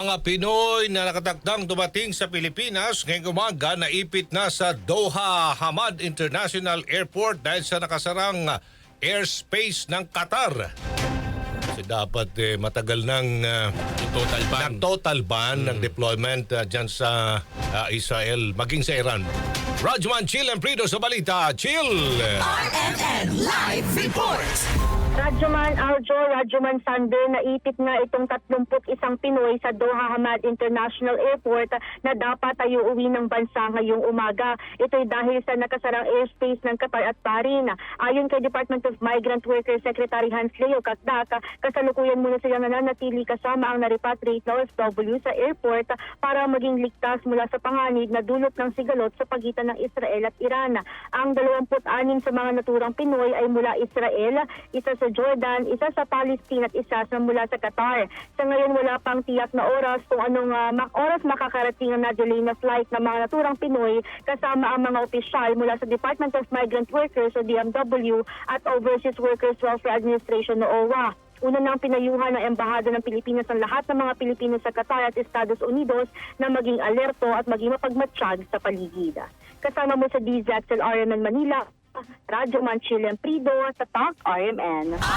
mga Pinoy na nakatakdang dumating sa Pilipinas ngayong umaga naipit na sa Doha Hamad International Airport dahil sa nakasarang airspace ng Qatar. Kasi dapat matagal ng total ban ng deployment dyan sa Israel, maging sa Iran. Rajman Chill and Prido sa balita. Chill! RMN Live Report! Radyoman Aljo, Radyoman Sander, naipit nga itong 31 Pinoy sa Doha Hamad International Airport na dapat ay uuwi ng bansa ngayong umaga. Ito'y dahil sa nakasarang airspace ng Qatar at Bahrain. Ayon kay Department of Migrant Workers Secretary Hans Leo Kakdak, kasalukuyan muna silang nananatili kasama ang na-repatriate na OFW sa airport para maging ligtas mula sa panganib na dulot ng sigalot sa pagitan ng Israel at Iran. Ang 26 sa mga naturang Pinoy ay mula Israel, isa sa Jordan, isa sa Palestine at isa sa mula sa Qatar. Sa ngayon wala pang tiyak na oras kung anong oras makakarating ang na-delay na flight ng mga naturang Pinoy kasama ang mga opisyal mula sa Department of Migrant Workers o DMW at Overseas Workers Welfare Administration o OWA. Una nang pinayuhan ng Embahada ng Pilipinas ang lahat ng mga Pilipino sa Qatar at Estados Unidos na maging alerto at maging mapagmatsyag sa paligid. Kasama mo sa DZXL RMN Manila, Radyoman Chill and Prido sa Talk RMN.